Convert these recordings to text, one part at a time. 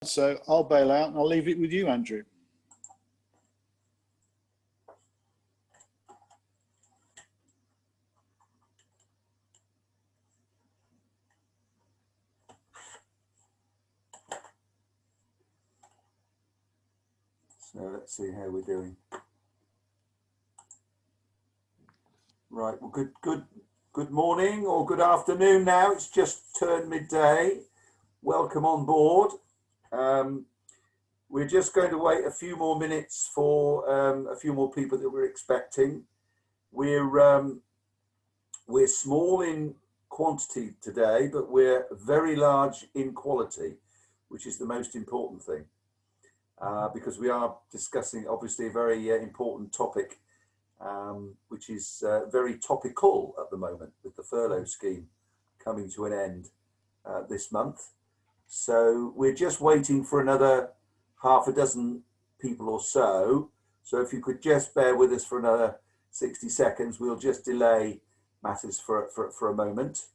So I'll bail out and I'll leave it with you, Andrew. So let's see how we're doing. Right, well, good morning or good afternoon now. It's just turned midday. Welcome on board. We're just going to wait a few more minutes for a few more people that we're expecting. We're small in quantity today, but we're very large in quality, which is the most important thing. Because we are discussing obviously a very important topic, which is very topical at the moment with the furlough scheme coming to an end this month. So we're just waiting for another half a dozen people or so. So if you could just bear with us for another 60 seconds, we'll just delay matters for a moment.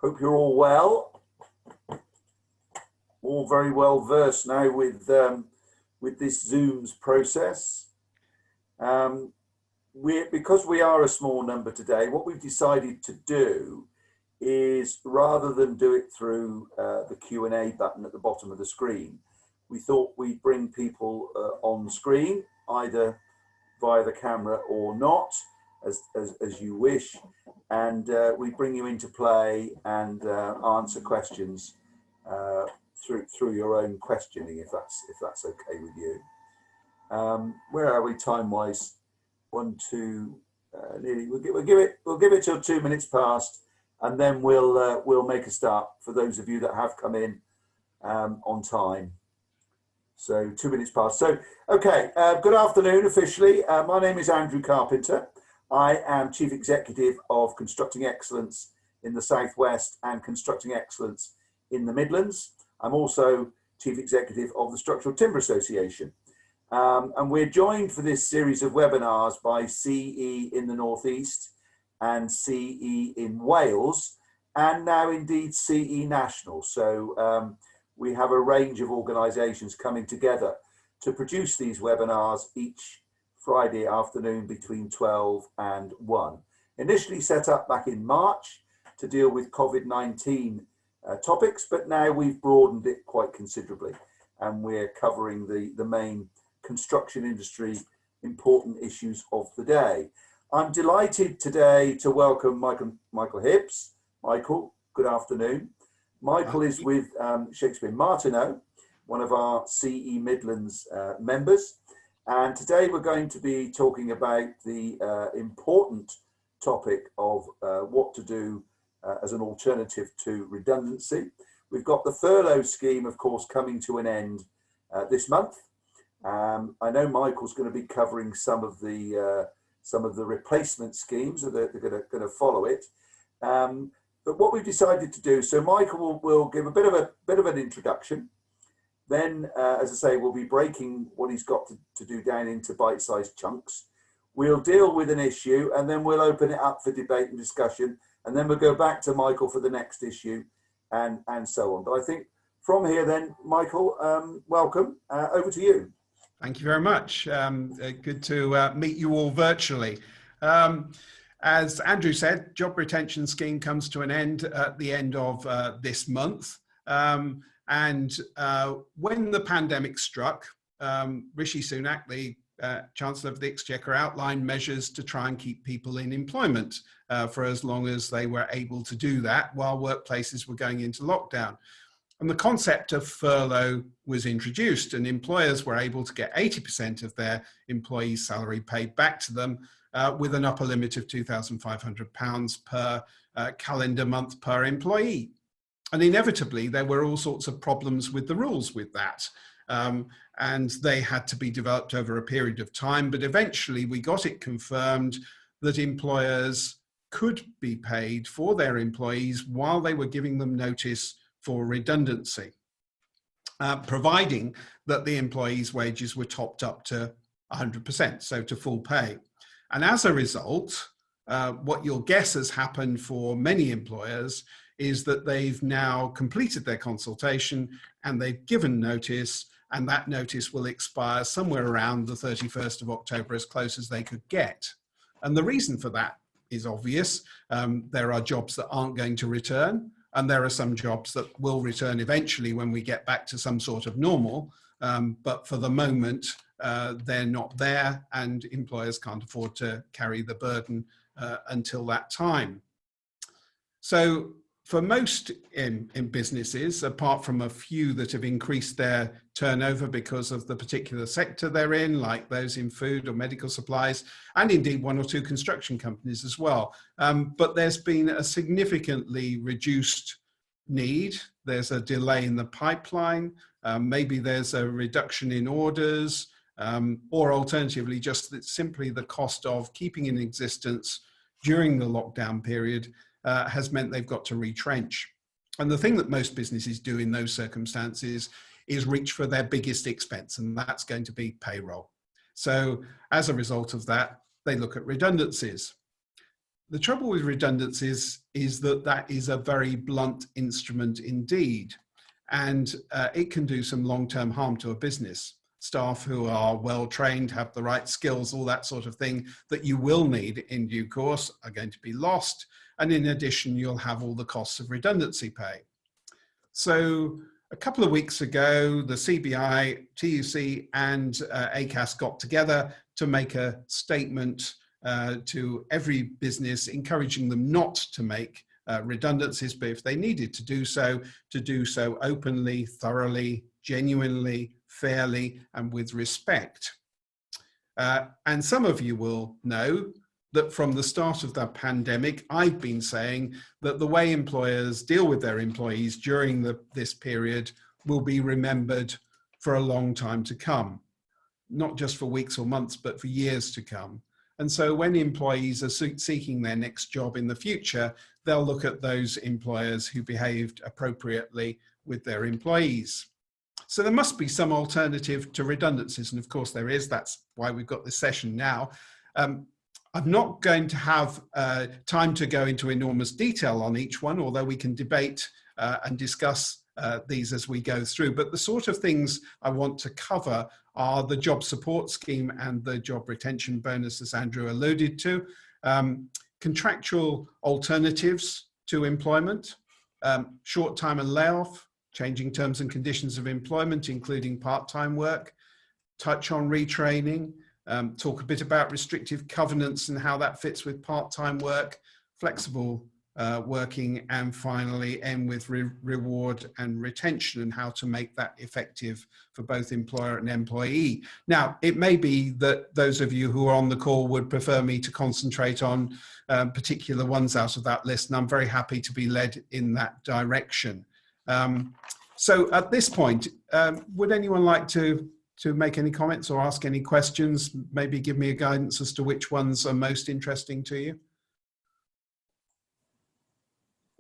Hope you're all well. All very well versed now with this Zoom's process. Because we are a small number today, what we've decided to do is, rather than do it through the Q&A button at the bottom of the screen, we thought we'd bring people on screen, either via the camera or not, as you wish, and we bring you into play and answer questions through your own questioning, if that's okay with you. Where are we time wise? 1, 2, nearly. We'll give it till 2 minutes past, and then we'll make a start for those of you that have come in on time. So 2 minutes past. So okay, good afternoon officially. My name is Andrew Carpenter. I am Chief Executive of Constructing Excellence in the Southwest and Constructing Excellence in the Midlands. I'm also Chief Executive of the Structural Timber Association. And we're joined for this series of webinars by CE in the Northeast and CE in Wales, and now indeed CE National. So we have a range of organisations coming together to produce these webinars each Friday afternoon between 12 and 1. Initially set up back in March to deal with COVID-19 topics, but now we've broadened it quite considerably, and we're covering the main construction industry important issues of the day. I'm delighted today to welcome Michael Hibbs. Michael, good afternoon. Michael is with Shakespeare Martineau, one of our CE Midlands members, and today we're going to be talking about the important topic of what to do as an alternative to redundancy. We've got the furlough scheme, of course, coming to an end this month. I know Michael's going to be covering some of the replacement schemes that are going to follow it. But what we've decided to do, so Michael will give a bit of an introduction. Then, as I say, we'll be breaking what he's got to do down into bite-sized chunks. We'll deal with an issue, and then we'll open it up for debate and discussion. And then we'll go back to Michael for the next issue, and so on. But I think from here then, Michael, welcome. Over to you. Thank you very much. Good to meet you all virtually. As Andrew said, job retention scheme comes to an end at the end of this month. And when the pandemic struck, Rishi Sunak, the Chancellor of the Exchequer, outlined measures to try and keep people in employment for as long as they were able to do that while workplaces were going into lockdown. And the concept of furlough was introduced, and employers were able to get 80% of their employees' salary paid back to them with an upper limit of £2,500 per calendar month per employee. And inevitably, there were all sorts of problems with the rules with that. And they had to be developed over a period of time, but eventually we got it confirmed that employers could be paid for their employees while they were giving them notice for redundancy, providing that the employees' wages were topped up to 100%, so to full pay. And as a result, what you'll guess has happened for many employers is that they've now completed their consultation and they've given notice, and that notice will expire somewhere around the 31st of October, as close as they could get. And the reason for that is obvious. There are jobs that aren't going to return, and there are some jobs that will return eventually when we get back to some sort of normal. But for the moment, they're not there, and employers can't afford to carry the burden until that time. So for most in businesses, apart from a few that have increased their turnover because of the particular sector they're in, like those in food or medical supplies, and indeed one or two construction companies as well. But there's been a significantly reduced need. There's a delay in the pipeline. Maybe there's a reduction in orders, or alternatively, just simply the cost of keeping in existence during the lockdown period has meant they've got to retrench. And the thing that most businesses do in those circumstances is reach for their biggest expense, and that's going to be payroll. So as a result of that, they look at redundancies. The trouble with redundancies is that that is a very blunt instrument indeed, and it can do some long-term harm to a business. Staff who are well trained, have the right skills, all that sort of thing that you will need in due course are going to be lost. And in addition, you'll have all the costs of redundancy pay. So a couple of weeks ago, the CBI, TUC and ACAS got together to make a statement to every business, encouraging them not to make redundancies, but if they needed to do so openly, thoroughly, genuinely, fairly, and with respect. And some of you will know that from the start of the pandemic, I've been saying that the way employers deal with their employees during this period will be remembered for a long time to come, not just for weeks or months, but for years to come. And so when employees are seeking their next job in the future, they'll look at those employers who behaved appropriately with their employees. So there must be some alternative to redundancies. And of course there is. That's why we've got this session now. I'm not going to have time to go into enormous detail on each one, although we can debate and discuss these as we go through. But the sort of things I want to cover are the job support scheme and the job retention bonus, as Andrew alluded to, contractual alternatives to employment, short time and layoff, changing terms and conditions of employment, including part-time work, touch on retraining, talk a bit about restrictive covenants and how that fits with part-time work, flexible working, and finally end with reward and retention and how to make that effective for both employer and employee. Now, it may be that those of you who are on the call would prefer me to concentrate on particular ones out of that list, and I'm very happy to be led in that direction. So at this point, would anyone like to make any comments or ask any questions, maybe give me a guidance as to which ones are most interesting to you?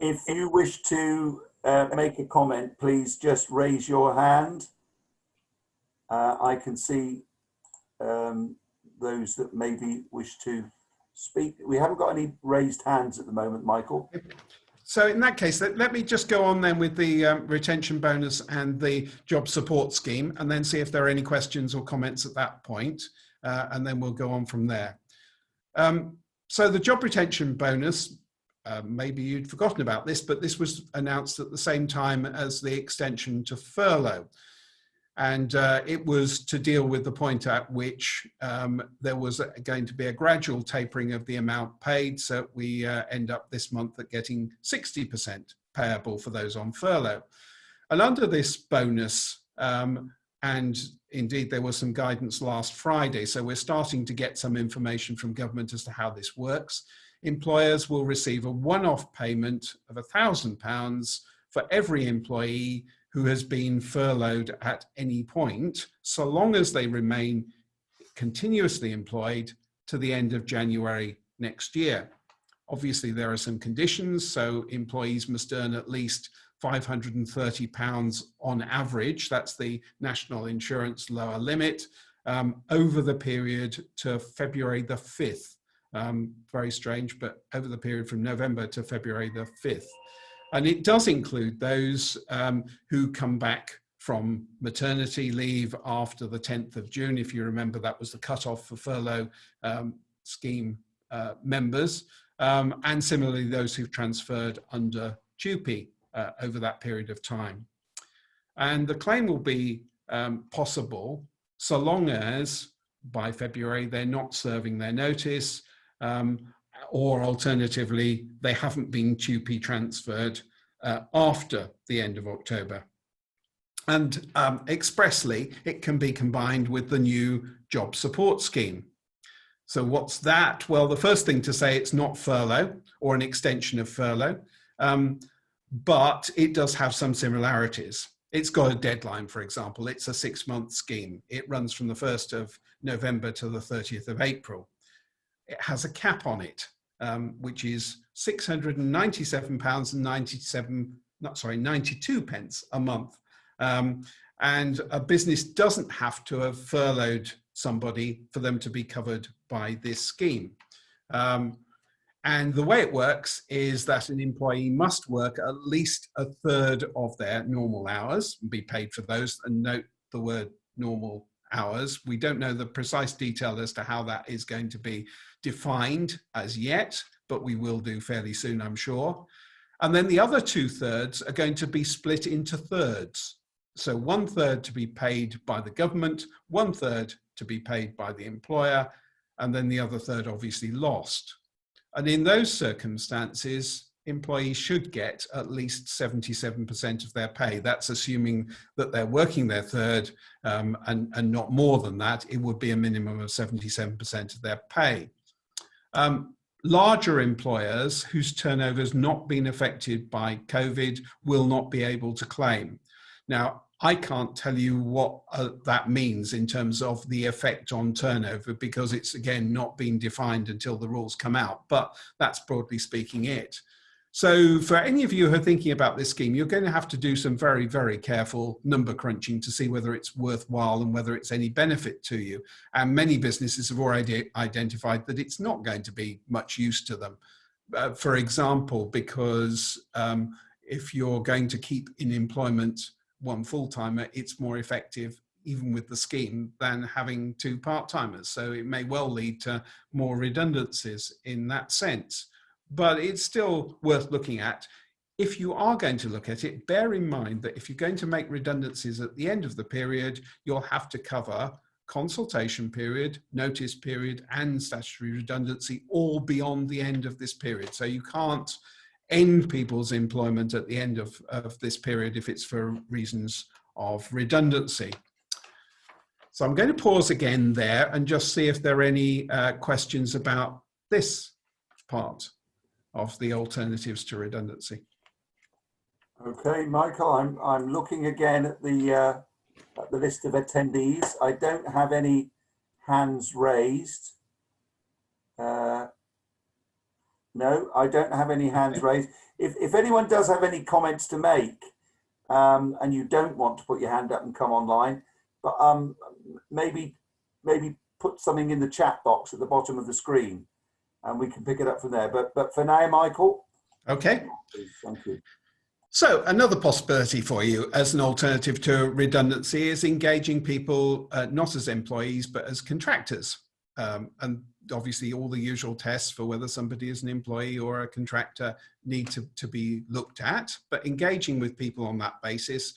If you wish to make a comment, please just raise your hand. I can see those that maybe wish to speak. We haven't got any raised hands at the moment, Michael. So in that case, let me just go on then with the retention bonus and the job support scheme, and then see if there are any questions or comments at that point, and then we'll go on from there. So the job retention bonus, maybe you'd forgotten about this, but this was announced at the same time as the extension to furlough. And it was to deal with the point at which there was going to be a gradual tapering of the amount paid. So we end up this month at getting 60% payable for those on furlough. And under this bonus, and indeed there was some guidance last Friday, so we're starting to get some information from government as to how this works. Employers will receive a one-off payment of £1,000 for every employee who has been furloughed at any point, so long as they remain continuously employed to the end of January next year. Obviously, there are some conditions, so employees must earn at least £530 on average, that's the national insurance lower limit, over the period to February the 5th. Very strange, but over the period from November to February the 5th. And it does include those who come back from maternity leave after the 10th of June. If you remember, that was the cutoff for furlough scheme members. And similarly, those who've transferred under TUPE over that period of time. And the claim will be possible so long as by February they're not serving their notice, or alternatively, they haven't been TUPE transferred after the end of October. And expressly, it can be combined with the new job support scheme. So what's that? Well, the first thing to say, it's not furlough or an extension of furlough, but it does have some similarities. It's got a deadline, for example. It's a 6-month scheme. It runs from the 1st of November to the 30th of April. It has a cap on it, which is £697.92 a month. And a business doesn't have to have furloughed somebody for them to be covered by this scheme. And the way it works is that an employee must work at least a third of their normal hours and be paid for those, and note the word normal hours. We don't know the precise detail as to how that is going to be defined as yet, but we will do fairly soon, I'm sure. And then the other 2/3 are going to be split into thirds. So 1/3 to be paid by the government, 1/3 to be paid by the employer, and then the other third obviously lost. And in those circumstances, employees should get at least 77% of their pay. That's assuming that they're working their third and not more than that. It would be a minimum of 77% of their pay. Larger employers whose turnover has not been affected by COVID will not be able to claim. Now, I can't tell you what that means in terms of the effect on turnover, because it's, again, not been defined until the rules come out, but that's broadly speaking it. So for any of you who are thinking about this scheme, you're going to have to do some very, very careful number crunching to see whether it's worthwhile and whether it's any benefit to you. And many businesses have already identified that it's not going to be much use to them. For example, because if you're going to keep in employment one full-timer, it's more effective, even with the scheme, than having 2 part-timers. So it may well lead to more redundancies in that sense. But it's still worth looking at. If you are going to look at it, bear in mind that if you're going to make redundancies at the end of the period, you'll have to cover consultation period, notice period, and statutory redundancy all beyond the end of this period. So you can't end people's employment at the end of this period if it's for reasons of redundancy. So I'm going to pause again there and just see if there are any questions about this part of the alternatives to redundancy. Okay, Michael, I'm looking again at the list of attendees. I don't have any hands raised. No, I don't have any hands raised. If anyone does have any comments to make, and you don't want to put your hand up and come online, but maybe put something in the chat box at the bottom of the screen, and we can pick it up from there. But for now, Michael. Okay. Thank you. So another possibility for you as an alternative to redundancy is engaging people not as employees, but as contractors. And obviously all the usual tests for whether somebody is an employee or a contractor need to be looked at, but engaging with people on that basis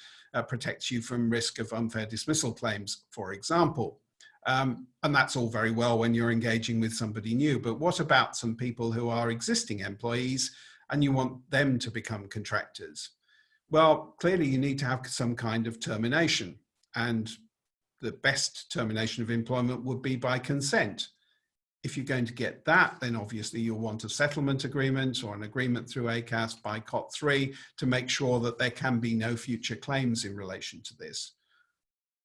protects you from risk of unfair dismissal claims, for example. And that's all very well when you're engaging with somebody new, but what about some people who are existing employees and you want them to become contractors? Well, clearly you need to have some kind of termination, and the best termination of employment would be by consent. If you're going to get that, then obviously you'll want a settlement agreement or an agreement through ACAS by COT3 to make sure that there can be no future claims in relation to this.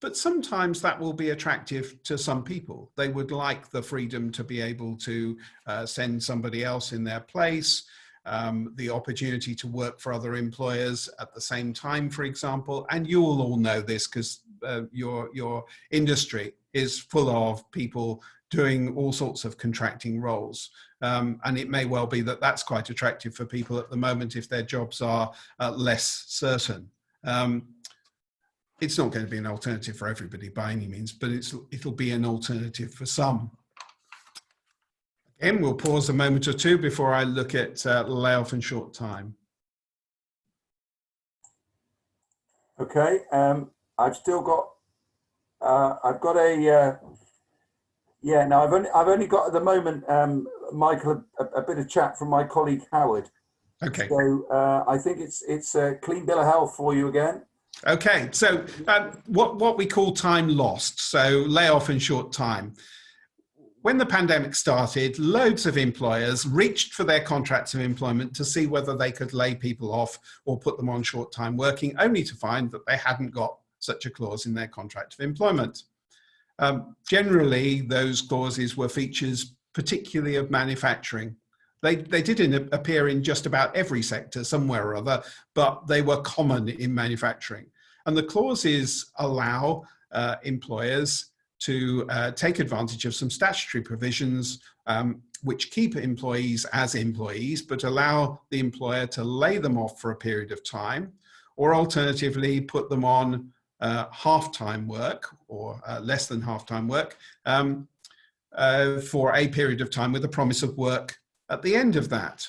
But sometimes that will be attractive to some people. They would like the freedom to be able to send somebody else in their place, the opportunity to work for other employers at the same time, for example. And you will all know this because your industry is full of people doing all sorts of contracting roles. And it may well be that that's quite attractive for people at the moment if their jobs are less certain. It's not going to be an alternative for everybody by any means, but it'll be an alternative for some. Again, we'll pause a moment or two before I look at layoff and short time. Okay, I've still got, I've got a, yeah, no, I've only got at the moment, Michael, a bit of chat from my colleague Howard. Okay. So I think it's a clean bill of health for you again. Okay, so what we call time lost, so layoff and short time. When the pandemic started, loads of employers reached for their contracts of employment to see whether they could lay people off or put them on short time working, only to find that they hadn't got such a clause in their contract of employment. Generally, those clauses were features particularly of manufacturing. They didn't appear in just about every sector somewhere or other, but they were common in manufacturing. And the clauses allow employers to take advantage of some statutory provisions which keep employees as employees, but allow the employer to lay them off for a period of time, or alternatively put them on half-time work or less than half-time work for a period of time with a promise of work at the end of that.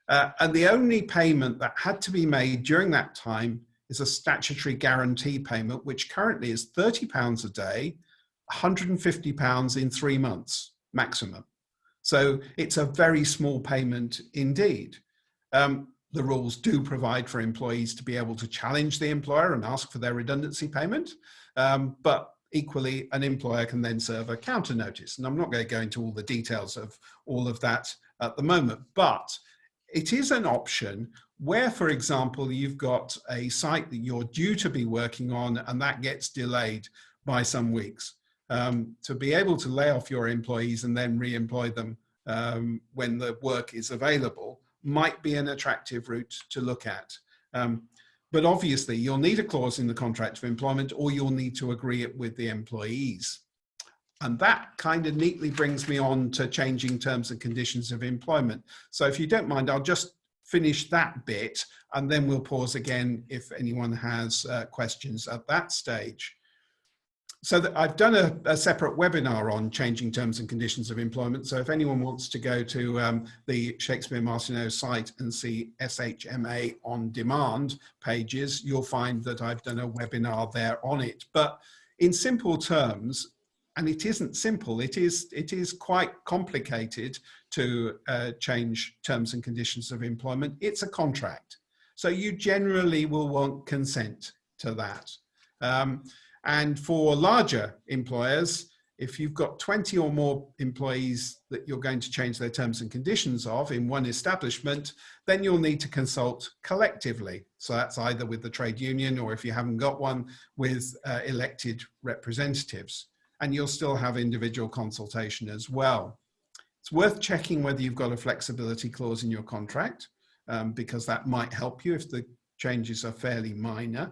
And the only payment that had to be made during that time is a statutory guarantee payment, which currently is £30 a day, £150 in 3 months maximum. So it's a very small payment indeed. The rules do provide for employees to be able to challenge the employer and ask for their redundancy payment, but equally an employer can then serve a counter notice. And I'm not going to go into all the details of all of that at the moment, but it is an option where, for example, you've got a site that you're due to be working on and that gets delayed by some weeks. To be able to lay off your employees and then re-employ them when the work is available might be an attractive route to look at. But obviously you'll need a clause in the contract of employment, or you'll need to agree it with the employees. And that kind of neatly brings me on to changing terms and conditions of employment. So if you don't mind, I'll just finish that bit and then we'll pause again if anyone has questions at that stage. So that I've done a separate webinar on changing terms and conditions of employment. So if anyone wants to go to the Shakespeare Martineau site and see SHMA on demand pages, you'll find that I've done a webinar there on it. But in simple terms, and it isn't simple, it is quite complicated to change terms and conditions of employment. It's a contract. So you generally will want consent to that. And for larger employers, if you've got 20 or more employees that you're going to change their terms and conditions of in one establishment, then you'll need to consult collectively. So that's either with the trade union, or if you haven't got one, with elected representatives. And you'll still have individual consultation as well. It's worth checking whether you've got a flexibility clause in your contract, because that might help you if the changes are fairly minor.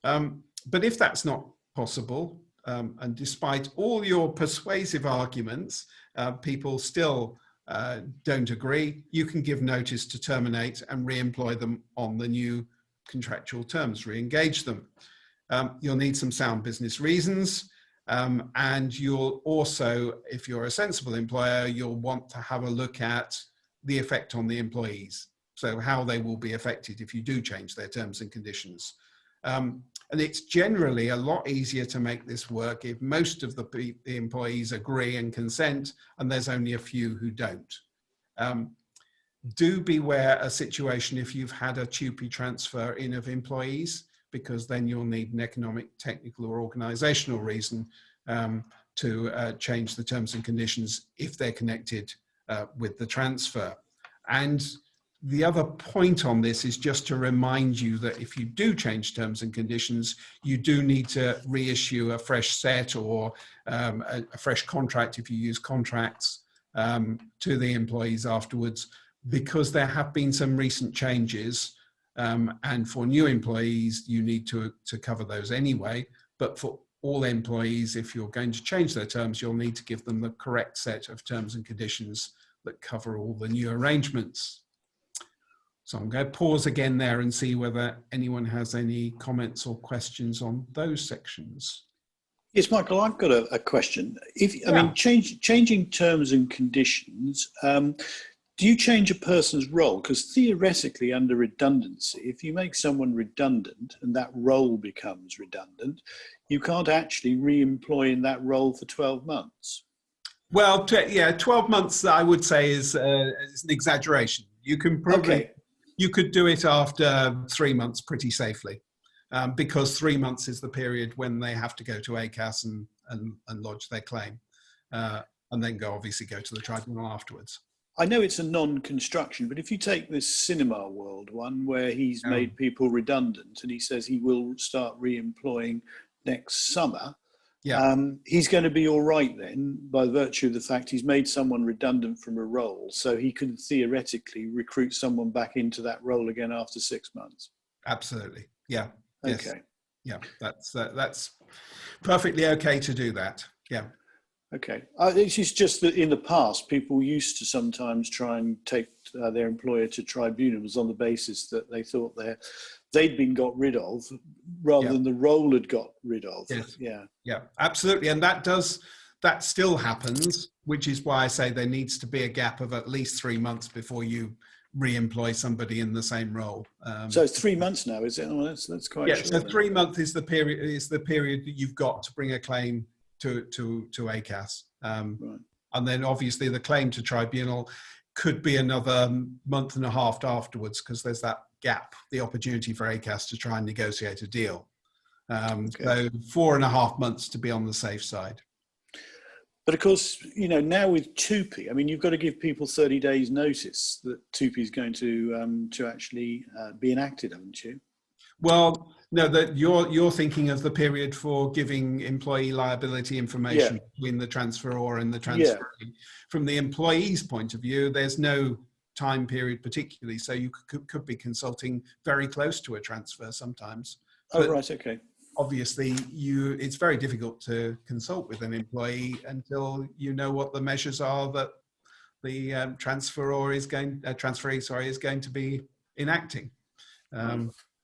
But if that's not possible, and despite all your persuasive arguments, people still don't agree, you can give notice to terminate and re-employ them on the new contractual terms, re-engage them. You'll need some sound business reasons, and you'll also, if you're a sensible employer, you'll want to have a look at the effect on the employees. So how they will be affected if you do change their terms and conditions. And it's generally a lot easier to make this work if most of the employees agree and consent, and there's only a few who don't. Do beware a situation if you've had a TUPE transfer in of employees, because then you'll need an economic, technical, or organizational reason to change the terms and conditions if they're connected with the transfer. And the other point on this is just to remind you that if you do change terms and conditions, you do need to reissue a fresh set or a fresh contract if you use contracts to the employees afterwards, because there have been some recent changes. And for new employees, you need to cover those anyway. But for all employees, if you're going to change their terms, you'll need to give them the correct set of terms and conditions that cover all the new arrangements. So I'm going to pause again there and see whether anyone has any comments or questions on those sections. Yes, Michael, I've got a question. I mean, changing terms and conditions, do you change a person's role? Because theoretically, under redundancy, if you make someone redundant and that role becomes redundant, you can't actually re-employ in that role for 12 months. Well, yeah, 12 months, I would say, is an exaggeration. You can probably, you could do it after 3 months pretty safely, because 3 months is the period when they have to go to ACAS and lodge their claim, and then obviously go to the tribunal afterwards. I know it's a non-construction, but if you take this cinema world one where he's made people redundant and he says he will start re-employing next summer, he's going to be all right then by virtue of the fact he's made someone redundant from a role, so he could theoretically recruit someone back into that role again after 6 months. Absolutely, yeah. Okay. Yes. Yeah, that's perfectly okay to do that. Yeah. Okay. It's just that in the past, people used to sometimes try and take their employer to tribunals on the basis that they thought they'd been got rid of rather than the role had got rid of. Yes. Yeah. Yeah, absolutely. And that still happens, which is why I say there needs to be a gap of at least 3 months before you re-employ somebody in the same role. So it's 3 months now, is it? Oh, that's quite short. So 3 months is the period that you've got to bring a claim to ACAS. Right. And then obviously the claim to tribunal could be another month and a half afterwards, because there's that gap, the opportunity for ACAS to try and negotiate a deal. So 4.5 months to be on the safe side. But of course, you know, now with TUPE, I mean, you've got to give people 30 days notice that TUPE is going to actually be enacted, haven't you? Well, no, that you're thinking of the period for giving employee liability information between the transferor and the transferee. From the employee's point of view, there's no time period particularly, so you could be consulting very close to a transfer sometimes. Oh, right, okay. Obviously, it's very difficult to consult with an employee until you know what the measures are that the transferee is going to be enacting.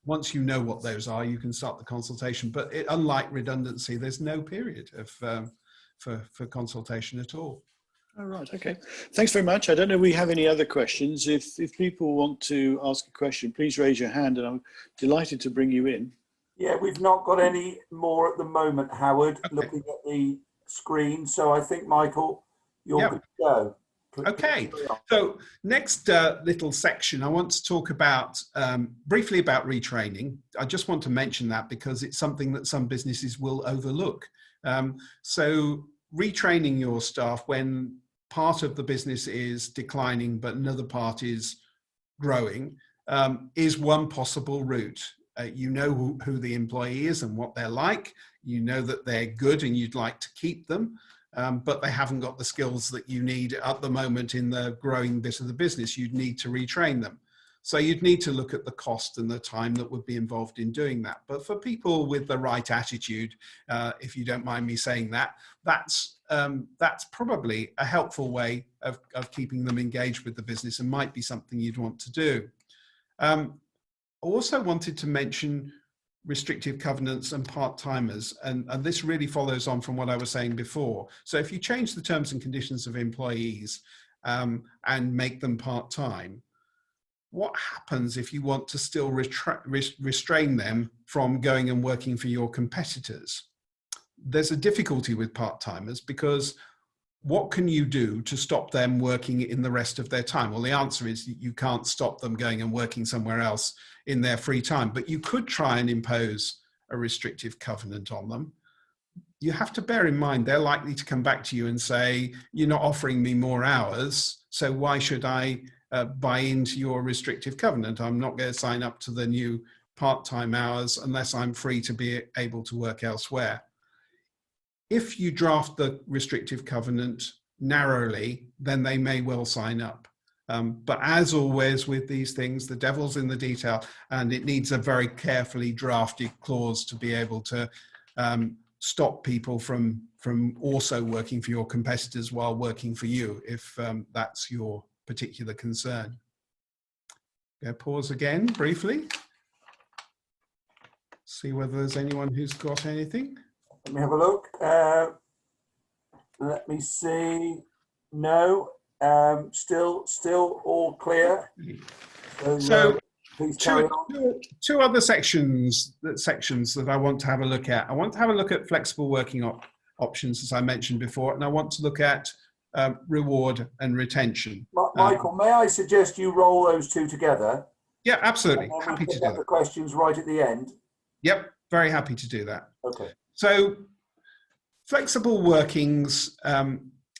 Once you know what those are, you can start the consultation. But unlike redundancy, there's no period for consultation at all. All right, okay. Thanks very much. I don't know if we have any other questions. If people want to ask a question, please raise your hand and I'm delighted to bring you in. Yeah, we've not got any more at the moment, Howard, looking at the screen. So I think, Michael, you're good to go. Okay, so next little section, I want to talk about briefly about retraining. I just want to mention that because it's something that some businesses will overlook. So retraining your staff when part of the business is declining but another part is growing is one possible route. You know who the employee is and what they're like. You know that they're good and you'd like to keep them. But they haven't got the skills that you need at the moment in the growing bit of the business. You'd need to retrain them. So you'd need to look at the cost and the time that would be involved in doing that. But for people with the right attitude, if you don't mind me saying that, that's probably a helpful way of keeping them engaged with the business and might be something you'd want to do. I also wanted to mention restrictive covenants and part-timers, and this really follows on from what I was saying before. So if you change the terms and conditions of employees and make them part-time, what happens if you want to still restrain them from going and working for your competitors? There's a difficulty with part-timers because what can you do to stop them working in the rest of their time? Well, the answer is you can't stop them going and working somewhere else in their free time, but you could try and impose a restrictive covenant on them. You have to bear in mind they're likely to come back to you and say, you're not offering me more hours, so why should I buy into your restrictive covenant? I'm not going to sign up to the new part-time hours unless I'm free to be able to work elsewhere. If you draft the restrictive covenant narrowly, then they may well sign up. But as always with these things, the devil's in the detail, and it needs a very carefully drafted clause to be able to stop people from also working for your competitors while working for you, if that's your particular concern. Pause again briefly. See whether there's anyone who's got anything. Let me have a look. Let me see. No, still all clear. So please carry on. Two other sections that I want to have a look at. I want to have a look at flexible working options, as I mentioned before, and I want to look at reward and retention. Michael, may I suggest you roll those two together? Yeah, absolutely. And then happy to do that. The questions right at the end. Yep, very happy to do that. Okay. So flexible workings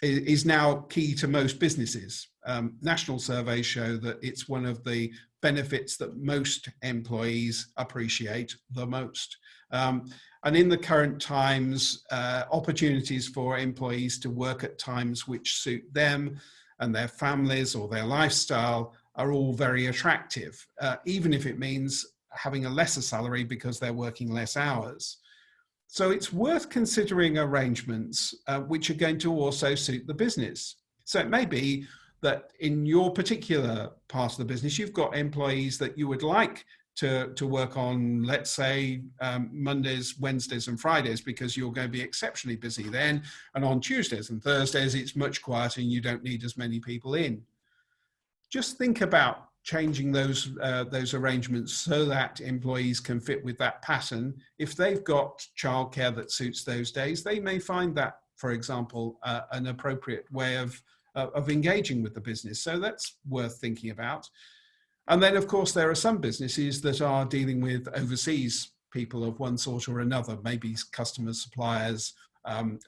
is now key to most businesses. National surveys show that it's one of the benefits that most employees appreciate the most. And in the current times, opportunities for employees to work at times which suit them and their families or their lifestyle are all very attractive, even if it means having a lesser salary because they're working less hours. So it's worth considering arrangements which are going to also suit the business. So it may be that in your particular part of the business, you've got employees that you would like to work on, let's say, Mondays, Wednesdays, and Fridays, because you're going to be exceptionally busy then. And on Tuesdays and Thursdays, it's much quieter and you don't need as many people in. Just think about changing those arrangements so that employees can fit with that pattern. If they've got childcare that suits those days, they may find that, for example, an appropriate way of engaging with the business. So that's worth thinking about. And then, of course, there are some businesses that are dealing with overseas people of one sort or another, maybe customers, suppliers,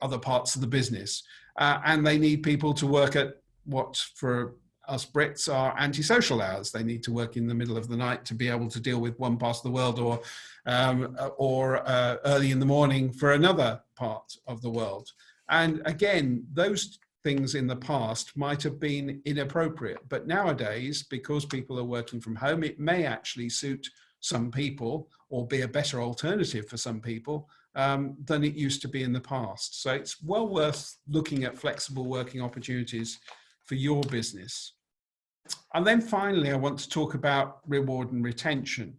other parts of the business. And they need people to work at what, for us Brits, are antisocial hours. They need to work in the middle of the night to be able to deal with one part of the world, or early in the morning for another part of the world. And again, those things in the past might have been inappropriate, but nowadays, because people are working from home, it may actually suit some people or be a better alternative for some people than it used to be in the past. So it's well worth looking at flexible working opportunities for your business. And then finally, I want to talk about reward and retention.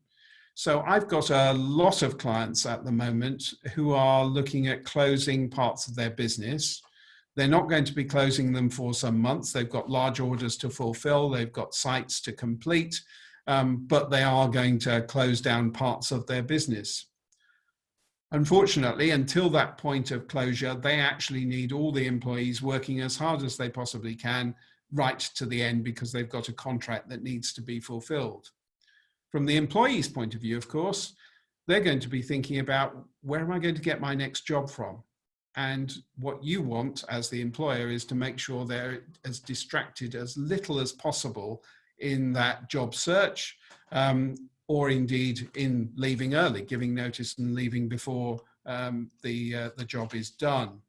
So I've got a lot of clients at the moment who are looking at closing parts of their business. They're not going to be closing them for some months. They've got large orders to fulfill. They've got sites to complete, but they are going to close down parts of their business. Unfortunately, until that point of closure, they actually need all the employees working as hard as they possibly can right to the end, because they've got a contract that needs to be fulfilled. From the employee's point of view, of course, they're going to be thinking about, where am I going to get my next job from? And what you want as the employer is to make sure they're as distracted as little as possible in that job search, or indeed in leaving early, giving notice and leaving before the job is done.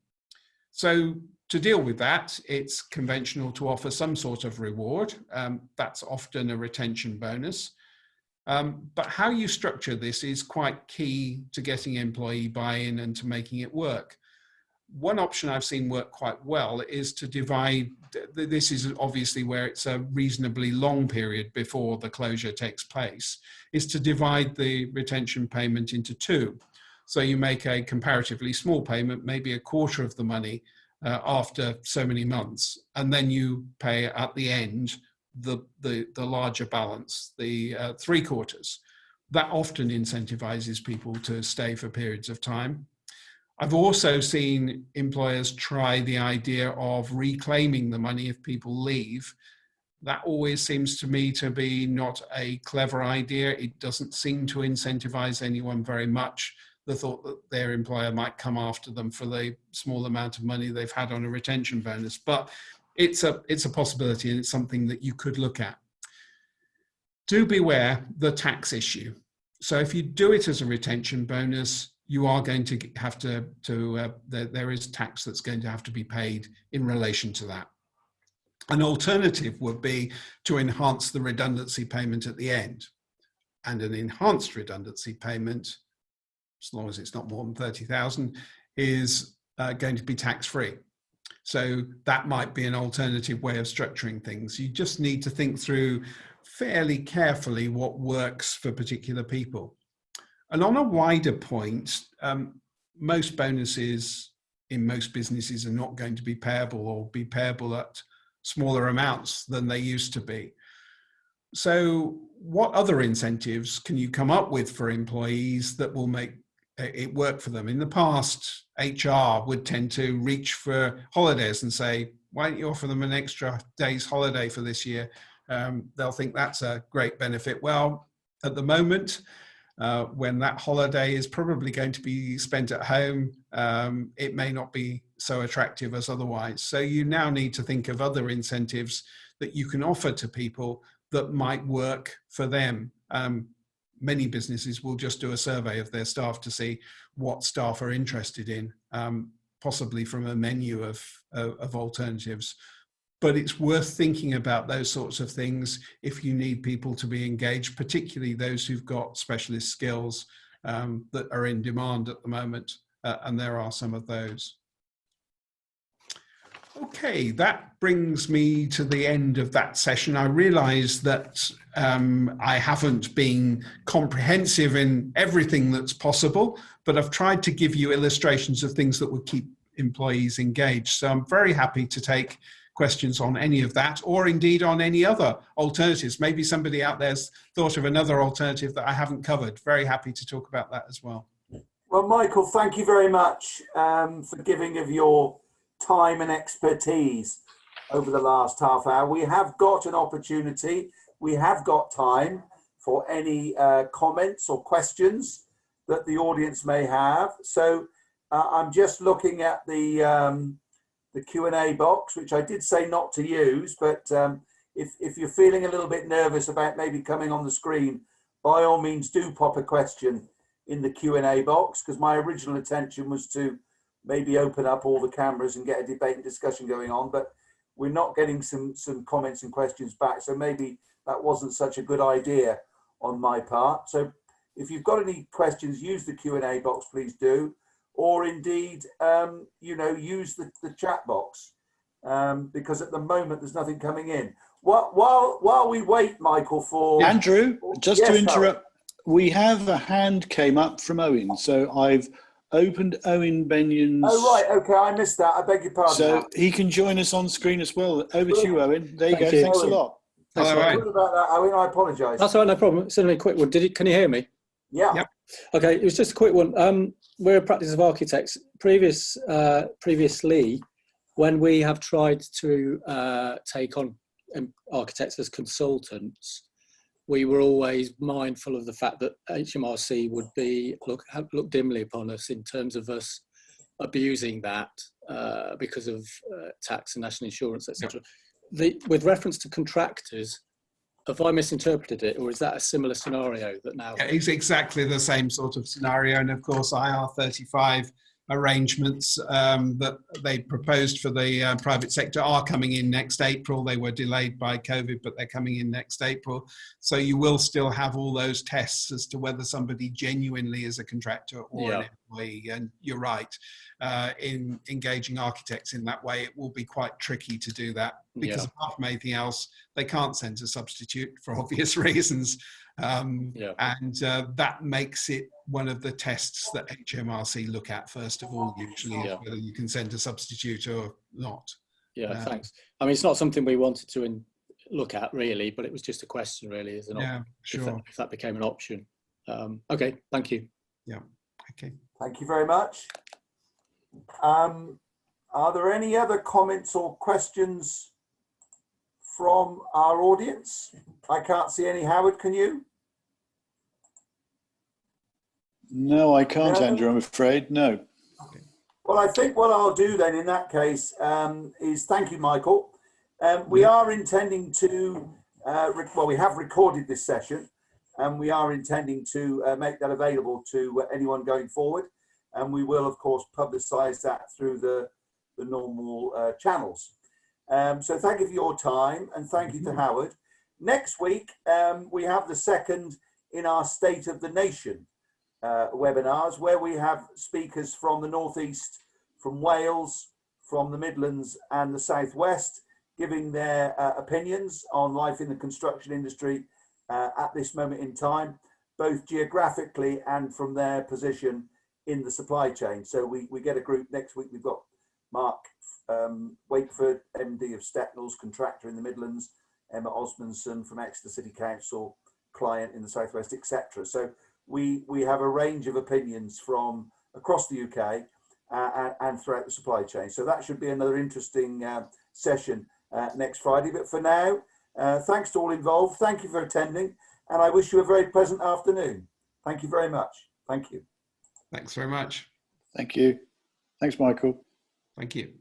So to deal with that, it's conventional to offer some sort of reward. That's often a retention bonus. But how you structure this is quite key to getting employee buy-in and to making it work. One option I've seen work quite well is to divide, this is obviously where it's a reasonably long period before the closure takes place, is to divide the retention payment into two. So you make a comparatively small payment, maybe a quarter of the money after so many months, and then you pay at the end the larger balance, the 3/4. That often incentivizes people to stay for periods of time. I've also seen employers try the idea of reclaiming the money if people leave. That always seems to me to be not a clever idea. It doesn't seem to incentivize anyone very much. The thought that their employer might come after them for the small amount of money they've had on a retention bonus. But it's a possibility, and it's something that you could look at. Do beware the tax issue. So if you do it as a retention bonus, you are going to have there is tax that's going to have to be paid in relation to that. An alternative would be to enhance the redundancy payment at the end. And an enhanced redundancy payment, as long as it's not more than 30,000, is going to be tax-free. So that might be an alternative way of structuring things. You just need to think through fairly carefully what works for particular people. And on a wider point, most bonuses in most businesses are not going to be payable, or be payable at smaller amounts than they used to be. So what other incentives can you come up with for employees that will make it work for them? In the past, HR would tend to reach for holidays and say, why don't you offer them an extra day's holiday for this year? They'll think that's a great benefit. Well, at the moment, when that holiday is probably going to be spent at home, it may not be so attractive as otherwise. So you now need to think of other incentives that you can offer to people that might work for them. Many businesses will just do a survey of their staff to see what staff are interested in, possibly from a menu of alternatives. But it's worth thinking about those sorts of things if you need people to be engaged, particularly those who've got specialist skills that are in demand at the moment, and there are some of those. Okay, that brings me to the end of that session. I realise that I haven't been comprehensive in everything that's possible, but I've tried to give you illustrations of things that would keep employees engaged. So I'm very happy to take questions on any of that, or indeed on any other alternatives. Maybe somebody out there's thought of another alternative that I haven't covered. Very happy to talk about that as well. Well, Michael, thank you very much for giving of your time and expertise over the last half hour. We have got an opportunity, we have got time for any comments or questions that the audience may have. So I'm just looking at the Q&A box, which I did say not to use, but if you're feeling a little bit nervous about maybe coming on the screen, by all means do pop a question in the Q&A box, because my original intention was to maybe open up all the cameras and get a debate and discussion going on, but we're not getting some comments and questions back, so maybe that wasn't such a good idea on my part. So if you've got any questions, use the Q&A box, please do, or indeed use the chat box, because at the moment there's nothing coming in. While we wait, Michael, for Andrew, just yes, to interrupt, we have a hand came up from Owen, so I've opened Owen Benyon's. Oh right, okay, I missed that. I beg your pardon. So he can join us on screen as well. Over to you, Owen. There you go. Thank you. Thanks Owen. a lot. Hello, Sorry Owen. about that, Owen. I apologise. That's all right, no problem. It's only a quick one. Can you hear me? Yeah. Yep. Okay, it was just a quick one. We're a practice of architects. Previously, when we have tried to take on architects as consultants, we were always mindful of the fact that HMRC would look dimly upon us in terms of us abusing that because of tax and national insurance, etc. With reference to contractors, have I misinterpreted it, or is that a similar scenario that now? Yeah, it's exactly the same sort of scenario, and of course IR35 arrangements that they proposed for the private sector are coming in next April. They were delayed by COVID, but they're coming in next April. So you will still have all those tests as to whether somebody genuinely is a contractor or an employee. And you're right, in engaging architects in that way, it will be quite tricky to do that, because apart from anything else, they can't send a substitute for obvious reasons. And that makes it one of the tests that HMRC look at first of all, usually, is whether you can send a substitute or not. Thanks. I mean, it's not something we wanted to look at really, but it was just a question really, isn't it? Sure. If that became an option. Okay, thank you. Yeah, okay. Thank you very much. Are there any other comments or questions from our audience? I can't see any. Howard, can you? No, I can't, Andrew, I'm afraid. No. Okay. Well, I think what I'll do then in that case is thank you, Michael. We are intending to, we have recorded this session, and we are intending to make that available to anyone going forward. And we will, of course, publicise that through the normal channels. So thank you for your time, and thank you to Howard. Next week, we have the second in our State of the Nation webinars where we have speakers from the Northeast, from Wales, from the Midlands and the Southwest, giving their opinions on life in the construction industry at this moment in time, both geographically and from their position in the supply chain. So we get a group next week. We've got Mark Wakeford, MD of Stecknells, contractor in the Midlands, Emma Osmondson from Exeter City Council, client in the Southwest, etc. So we have a range of opinions from across the UK and throughout the supply chain. So that should be another interesting session next Friday. But for now, thanks to all involved. Thank you for attending, and I wish you a very pleasant afternoon. Thank you very much. Thank you. Thanks very much. Thank you. Thanks, Michael. Thank you.